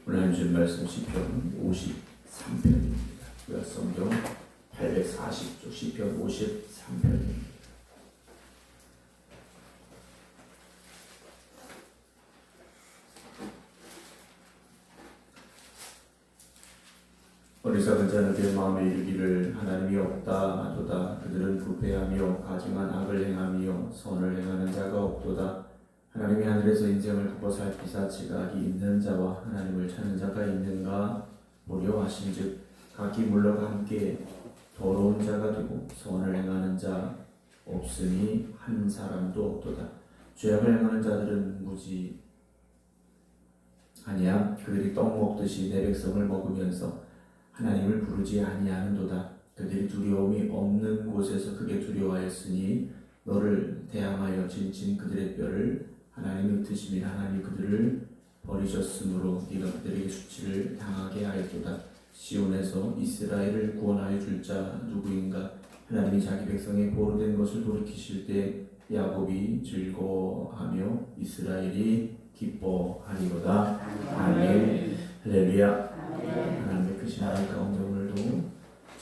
오늘 주신 말씀 시편 53편입니다. 구약성경 840조 시편 53편입니다. 어리석은 자는 마음에 이르기를 하나님이 없다 하도다. 그들은 부패하며 가증한 악을 행하며 선을 행하는 자가 없도다. 하나님이 하늘에서 인생을 두고 살피사 지각이 있는 자와 하나님을 찾는 자가 있는가 보려 하신즉 각기 물러가 함께 더러운 자가 되고 선을 행하는 자 없으니 한 사람도 없도다. 죄악을 행하는 자들은 무지 아니야. 그들이 떡 먹듯이 내 백성을 먹으면서 하나님을 부르지 아니하는도다. 그들이 두려움이 없는 곳에서 크게 두려워하였으니 너를 대항하여 진친 그들의 뼈를 하나님이 흩으심이라. 하나님이 그들을 버리셨으므로 네가 그들에게 수치를 당하게 하였도다. 시온에서 이스라엘을 구원하여 줄 자 누구인가? 하나님이 자기 백성의 보호된 것을 돌이키실 때 야곱이 즐거워하며 이스라엘이 기뻐하리로다. 아멘. 할렐루야. 하나님의 크신 하나님 가운데 오늘도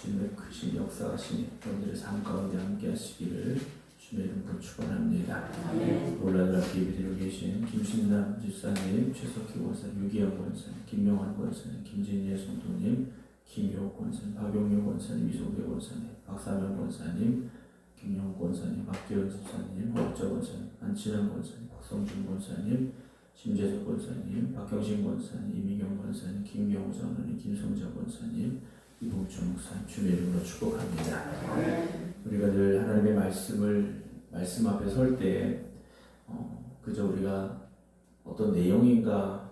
주님의 크신 역사하시니 여러분들의 삶 가운데 함께 하시기를 주님의 이름으로 축원합니다. 올라들 앞에 예배드리고 계신 김신남 집사님, 최석희 권사님, 유기영 권사님, 김명환 권사님, 김진예 성도님, 김효 권사님, 박용효 권사님, 이송배 권사님, 박사명 권사님, 김영 권사님, 박기현 집사님, 허업자 권사님, 안친환 권사님, 박성준 권사님, 심재석 권사님, 박경신 권사님, 이미경 권사님, 김경호 장로님, 김성자 권사님, 이봉철 목사님 주님의 이름으로 축복합니다. 우리가 늘 하나님의 말씀 앞에 설 때 그저 우리가 어떤 내용인가를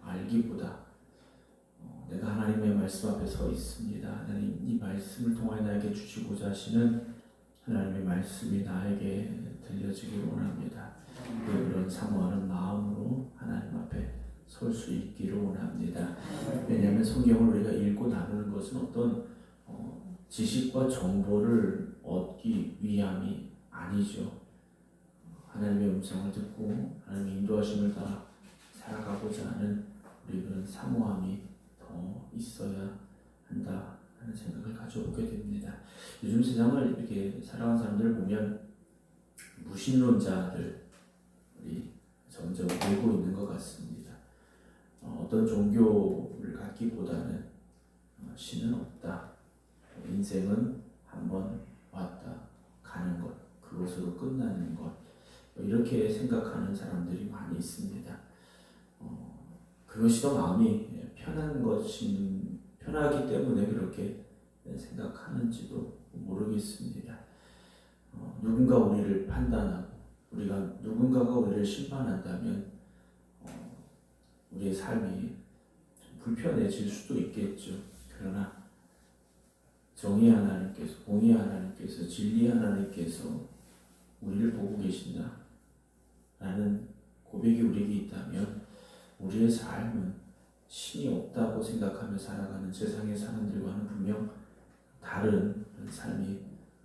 알기보다 내가 하나님의 말씀 앞에 서 있습니다. 하나님 이 말씀을 통하여 나에게 주시고자 하시는 하나님의 말씀이 나에게 들려지길 원합니다. 그런 사모하는 마음으로 하나님 앞에 설 수 있기를 원합니다. 왜냐하면 성경을 우리가 읽고 나누는 것은 어떤 지식과 정보를 얻기 위함이 아니죠. 하나님의 음성을 듣고 하나님의 인도하심을 따라 살아가고자 하는 우리 그런 사모함이 더 있어야 한다 하는 생각을 가져보게 됩니다. 요즘 세상을 이렇게 살아가는 사람들을 보면 무신론자들이 점점 늘고 있는 것 같습니다. 어떤 종교를 갖기보다는 신은 없다. 인생은 한번 왔다 가는 것, 그것으로 끝나는 것, 이렇게 생각하는 사람들이 많이 있습니다. 그것이 더 마음이 편하기 때문에 그렇게 생각하는지도 모르겠습니다. 누군가 우리를 판단하고 누군가가 우리를 심판한다면 우리의 삶이 좀 불편해질 수도 있겠죠. 그러나 정의 하나님께서, 공의 하나님께서, 진리 하나님께서 우리를 보고 계신다 라는 고백이 우리에게 있다면 우리의 삶은 신이 없다고 생각하며 살아가는 세상의 사람들과는 분명 다른 삶이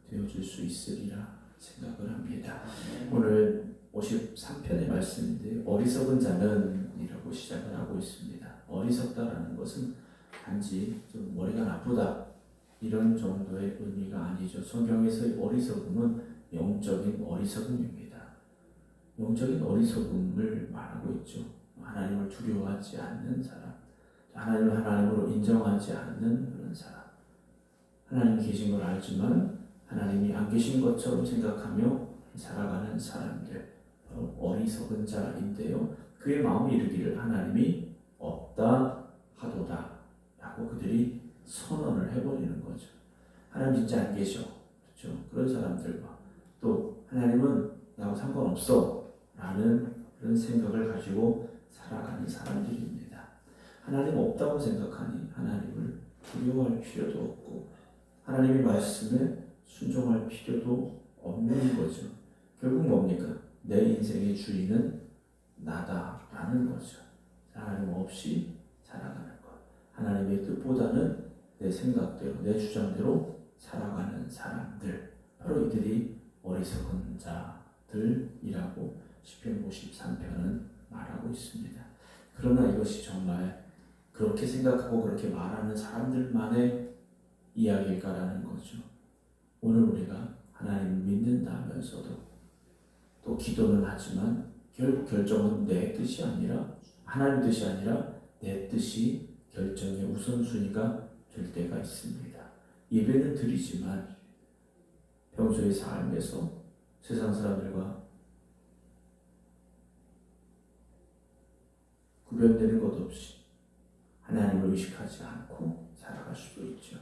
되어줄 수 있으리라 생각을 합니다. 오늘 53편의 말씀인데 어리석은 자는 이라고 시작을 하고 있습니다. 어리석다라는 것은 단지 좀 머리가 나쁘다 이런 정도의 의미가 아니죠. 성경에서의 어리석음은 영적인 어리석음입니다. 영적인 어리석음을 말하고 있죠. 하나님을 두려워하지 않는 사람, 하나님을 하나님으로 인정하지 않는 그런 사람, 하나님이 계신 걸 알지만 하나님이 안 계신 것처럼 생각하며 살아가는 사람들, 바로 어리석은 자인데요. 그의 마음이 이르기를 하나님이 없다 하도다 라고 그들이 선언을 해버리는 거죠. 하나님 진짜 안 계셔. 그렇죠? 그런 사람들과 또 하나님은 나하고 상관없어 라는 그런 생각을 가지고 살아가는 사람들입니다. 하나님 없다고 생각하니 하나님을 두려워할 필요도 없고 하나님의 말씀에 순종할 필요도 없는 거죠. 결국 뭡니까? 내 인생의 주인은 나다라는 거죠. 하나님 없이 살아가는 것. 하나님의 뜻보다는 내 생각대로, 내 주장대로 살아가는 사람들. 바로 이들이 어리석은 자들이라고 시편 53편은 말하고 있습니다. 그러나 이것이 정말 그렇게 생각하고 그렇게 말하는 사람들만의 이야기일까라는 거죠. 오늘 우리가 하나님을 믿는다 하면서도 또 기도는 하지만 결국 결정은 내 뜻이 아니라 하나님 뜻이 아니라 내 뜻이 결정의 우선순위가 될 때가 있습니다. 예배는 드리지만 평소의 삶에서 세상 사람들과 구별되는 것 없이 하나님을 의식하지 않고 살아갈 수도 있죠.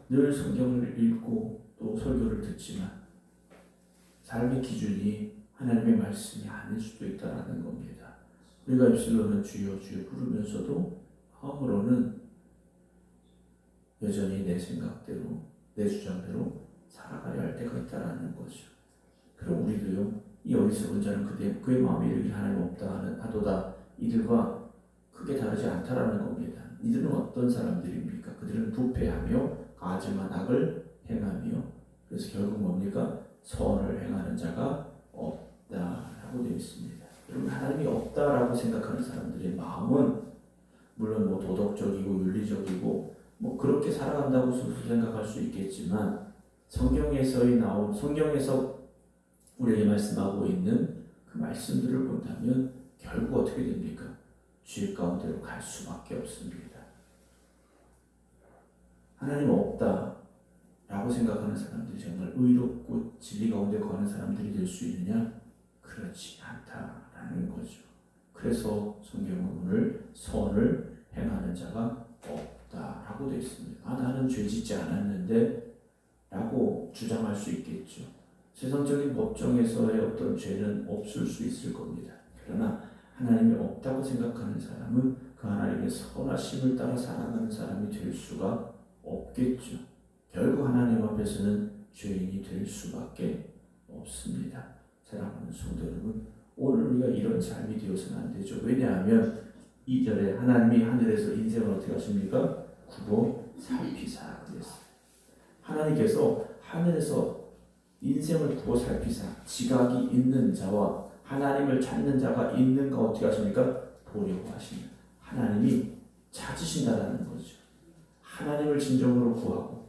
늘 성경을 읽고 또 설교를 듣지만 삶의 기준이 하나님의 말씀이 아닐 수도 있다는 겁니다. 우리가 입술로는 주여 주여 부르면서도 마음으로는 여전히 내 생각대로 내 주장대로 살아가려 할 때가 있다는 거죠. 그럼 우리도요, 이 어리석은 자는 그의 마음에 이르기를 하나님 없다 하도다 이들과 크게 다르지 않다라는 겁니다. 이들은 어떤 사람들입니까? 그들은 부패하며 가증한 악을 행하며, 그래서 결국 뭡니까? 선을 행하는 자가 없다라고 되어 있습니다. 여러분, 하나님이 없다라고 생각하는 사람들의 마음은 물론 뭐 도덕적이고 윤리적이고 뭐 그렇게 살아간다고 스스로 생각할 수 있겠지만 성경에서 우리에게 말씀하고 있는 그 말씀들을 본다면 결국 어떻게 됩니까? 죄 가운데로 갈 수밖에 없습니다. 하나님 없다라고 생각하는 사람들이 정말 의롭고 진리 가운데 거하는 사람들이 될 수 있느냐? 그렇지 않다라는 거죠. 그래서 성경은 오늘 선을 행하는 자가 없다라고 되어 있습니다. 나는 죄 짓지 않았는데 라고 주장할 수 있겠죠. 세상적인 법정에서의 어떤 죄는 없을 수 있을 겁니다. 그러나 하나님이 없다고 생각하는 사람은 그 하나님의 선하심을 따라 살아가는 사람이 될 수가 없겠죠. 결국 하나님 앞에서는 죄인이 될 수밖에 없습니다. 사랑하는 성도 여러분, 오늘 우리가 이런 삶이 되어서는 안 되죠. 왜냐하면 2절에 하나님이 하늘에서 인생을 어떻게 하십니까? 굽어 살피사 그랬어요. 하나님께서 하늘에서 인생을 굽어 살피사 지각이 있는 자와 하나님을 찾는 자가 있는가 어떻게 하십니까? 보려고 하십니다. 하나님이 찾으신다라는 거죠. 하나님을 진정으로 구하고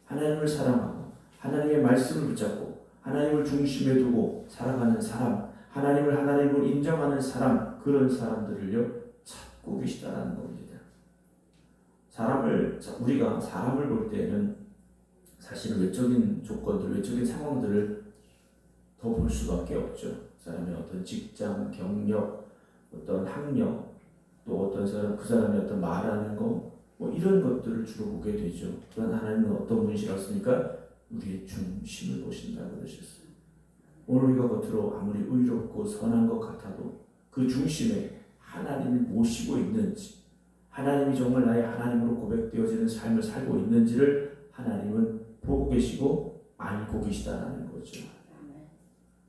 하나님을 사랑하고 하나님의 말씀을 붙잡고 하나님을 중심에 두고 살아가는 사람, 하나님을 하나님으로 인정하는 사람, 그런 사람들을요 찾고 계시다라는 겁니다. 우리가 사람을 볼 때는 사실은 외적인 조건들, 외적인 상황들을 더 볼 수밖에 없죠. 사람의 어떤 직장, 경력, 어떤 학력, 또 어떤 사람, 그 사람의 어떤 말하는 거, 뭐 이런 것들을 주로 보게 되죠. 그러나 하나님은 어떤 분이시겠습니까? 우리의 중심을 보신다고 그러셨어요. 오늘 우리가 겉으로 아무리 의롭고 선한 것 같아도 그 중심에 하나님을 모시고 있는지, 하나님이 정말 나의 하나님으로 고백되어지는 삶을 살고 있는지를 하나님은 보고 계시고 알고 계시다라는 거죠.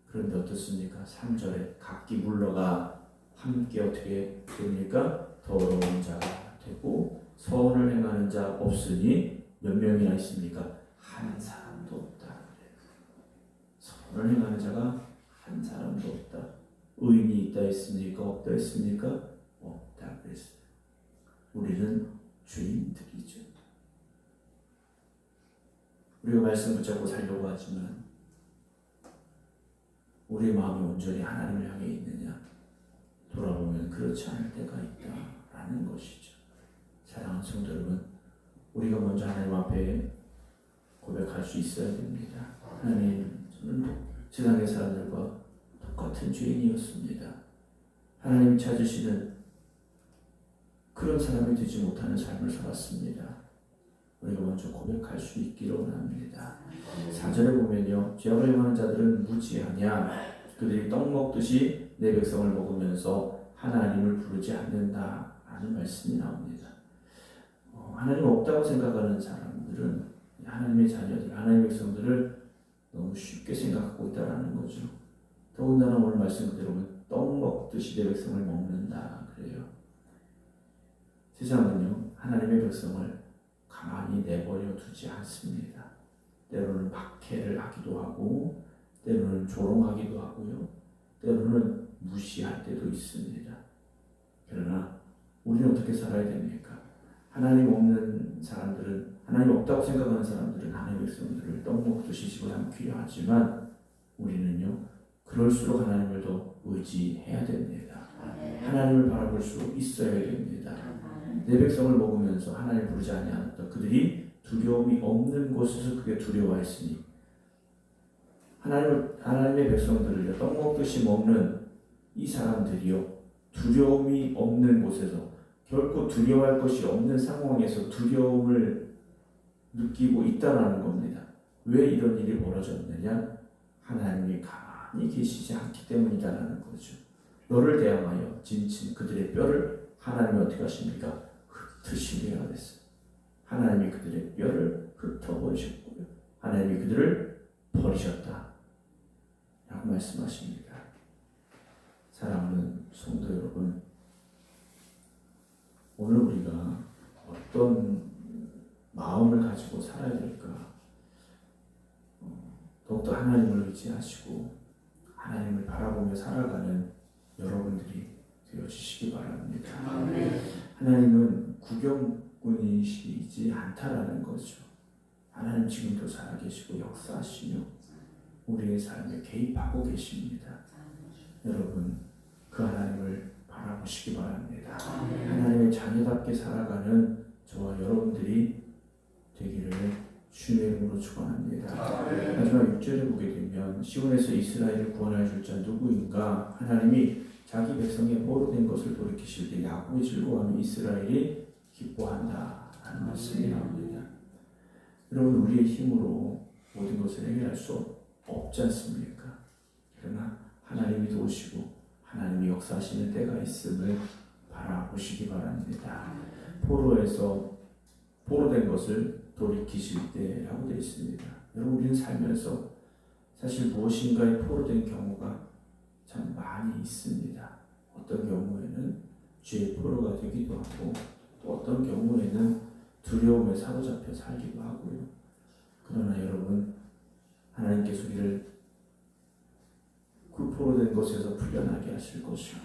그런데 어떻습니까? 3절에 각기 물러가 함께 어떻게 됩니까? 더러운 자가 되고 선을 행하는 자 없으니 몇 명이나 있습니까? 한 사람도 없다. 선을 행하는 자가 한 사람도 없다. 의인이 있다 했습니까? 없다 했습니까? 없다 그랬어요. 우리는 죄인들이죠. 우리가 말씀 붙잡고 살려고 하지만 우리의 마음이 온전히 하나님을 향해 있느냐? 돌아보면 그렇지 않을 때가 있다라는 것이죠. 사랑하는 성도 여러분, 우리가 먼저 하나님 앞에 고백할 수 있어야 됩니다. 하나님, 저는 세상의 사람들과 똑같은 죄인이었습니다. 하나님 찾으시는 그런 사람이 되지 못하는 삶을 살았습니다. 우리가 먼저 고백할 수 있기를 원합니다. 4절에 보면요, 죄악을 행하는 자들은 무지하냐? 그들이 떡 먹듯이 내 백성을 먹으면서 하나님을 부르지 않는다라는 말씀이 나옵니다. 하나님 없다고 생각하는 사람들은 하나님의 자녀들, 하나님의 백성들을 너무 쉽게 생각하고 있다라는 거죠. 더군다나 오늘 말씀 그대로는 떡 먹듯이 내 백성을 먹는다 그래요. 세상은요, 하나님의 백성을 가만히 내버려 두지 않습니다. 때로는 박해를 하기도 하고, 때로는 조롱하기도 하고요, 때로는 무시할 때도 있습니다. 그러나 우리는 어떻게 살아야 됩니까? 하나님 없는 사람들은, 하나님 없다고 생각하는 사람들은 하나님의 백성들을 떡 먹듯이 집어삼키려 하지만 우리는요, 그럴수록 하나님을 더 의지해야 됩니다. 하나님을 바라볼 수 있어야 됩니다. 내 백성을 먹으면서 하나님을 부르지 아니하였다. 그들이 두려움이 없는 곳에서 그게 두려워했으니, 하나님의 백성들을 떡 먹듯이 먹는 이 사람들이요, 두려움이 없는 곳에서, 결코 두려워할 것이 없는 상황에서 두려움을 느끼고 있다는 겁니다. 왜 이런 일이 벌어졌느냐? 하나님이 가만히 계시지 않기 때문이다라는 거죠. 너를 대항하여 진친 그들의 뼈를 하나님이 어떻게 하십니까? 흩으시게 하겠어요. 하나님이 그들의 뼈를 흩어버리셨고요, 하나님이 그들을 버리셨다 라고 말씀하십니다. 사랑하는 성도 여러분, 오늘 우리가 어떤 마음을 가지고 살아야 될까? 더욱더 하나님을 의지하시고 하나님을 바라보며 살아가는 여러분들이 되어주시기 바랍니다. 하나님은 구경꾼이시지 않다라는 거죠. 하나님 지금도 살아계시고 역사하시며 우리의 삶에 개입하고 계십니다. 여러분, 그 하나님을 바라보시기 바랍니다. 하나님의 자녀답게 살아가는 저와 여러분들이 되기를 주의 이름으로 축원합니다. 마지막 6절에 보게 되면 시온에서 이스라엘을 구원하여 줄 자 누구인가? 하나님이 자기 백성의 포로된 것을 돌이키실 때 야곱이 즐거워하며 이스라엘이 기뻐한다라는 말씀이 나옵니다. 여러분, 우리의 힘으로 모든 것을 해결할 수 없지 않습니까? 그러나 하나님이 도우시고 하나님이 역사하시는 때가 있음을 바라보시기 바랍니다. 포로에서 포로된 것을 돌이키실 때라고 되어 있습니다. 여러분, 우리는 살면서 사실 무엇인가에 포로된 경우가 참 많이 있습니다. 어떤 경우에는 죄의 포로가 되기도 하고, 또 어떤 경우에는 두려움에 사로잡혀 살기도 하고요. 그러나 여러분, 하나님께서 우리를 그 포로된 것에서 풀려나게 하실 것이고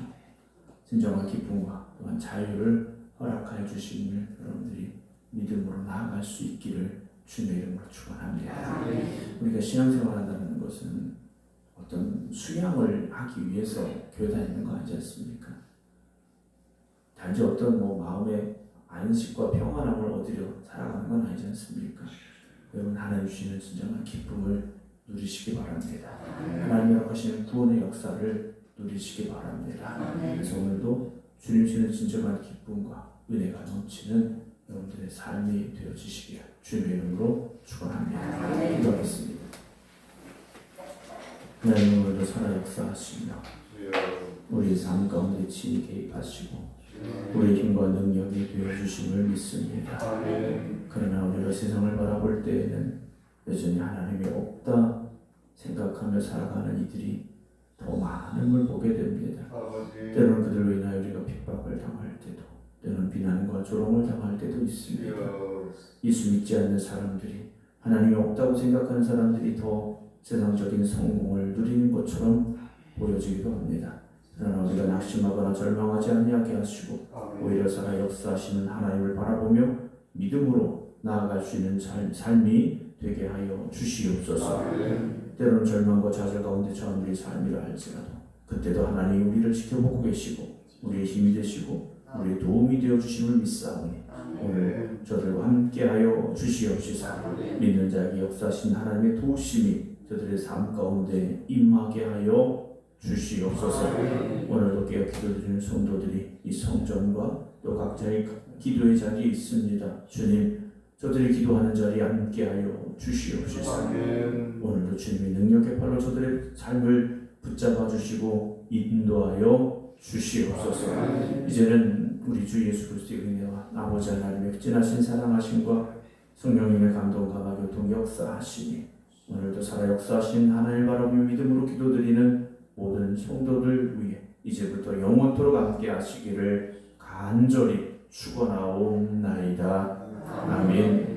진정한 기쁨과 또한 자유를 허락하여 주심을 여러분들이 믿음으로 나아갈 수 있기를 주님의 이름으로 축원합니다. 우리가 신앙생활 한다는 것은 어떤 수양을 하기 위해서 교회 다니는 거 아니지 않습니까? 단지 어떤 마음의 안식과 평안함을 얻으려 살아가는 건 아니지 않습니까? 여러분, 하나님 주시는 진정한 기쁨을 누리시기 바랍니다. 하나님이 허락하시는 구원의 역사를 누리시기 바랍니다. 그래서 오늘도 주님 주시는 진정한 기쁨과 은혜가 넘치는 여러분들의 삶이 되어지시기를 주님의 이름으로 축원합니다. 기도하겠습니다. 하나님, 오늘도 살아 역사하시며 우리의 삶 가운데 친히 개입하시고 우리의 힘과 능력이 되어주심을 믿습니다. 그러나 우리가 세상을 바라볼 때에는 여전히 하나님이 없다 생각하며 살아가는 이들이 더 많은 걸 보게 됩니다. 때로는 그들로 인하여 우리가 핍박을 당할 때도, 때로는 비난과 조롱을 당할 때도 있습니다. 예수 믿지 않는 사람들이, 하나님이 없다고 생각하는 사람들이 더 세상적인 성공을 누리는 것처럼 보여지기도 합니다. 그러나 우리가 낙심하거나 절망하지 아니하게 하시고 오히려 살아 역사하시는 하나님을 바라보며 믿음으로 나아갈 수 있는 삶이 되게 하여 주시옵소서. 때로는 절망과 좌절 가운데 처한 우리 삶이라 할지라도 그때도 하나님이 우리를 지켜보고 계시고 우리의 힘이 되시고 우리의 도움이 되어 주심을 믿사오니 오늘 저들과 함께하여 주시옵시서. 믿는 자에게 역사하신 하나님의 도우심이 저들의 삶 가운데 임하게 하여 주시옵소서. 오늘도 깨어 기도드리는 성도들이 이 성전과 또 각자의 기도의 자리에 있습니다. 주님, 저들이 기도하는 자리에 함께하여 주시옵소서. 오늘도 주님의 능력의 팔로 저들의 삶을 붙잡아 주시고 인도하여 주시옵소서. 이제는 우리 주 예수 그리스도의 은혜와 아버지 하나님의 진하신 사랑하심과 성령님의 감동과 교통 역사하시니 오늘도 살아 역사하신 하나님을 바라보며 믿음으로 기도드리는 모든 성도들 위해 이제부터 영원토록 함께 하시기를 간절히 축원하옵나이다. 아멘.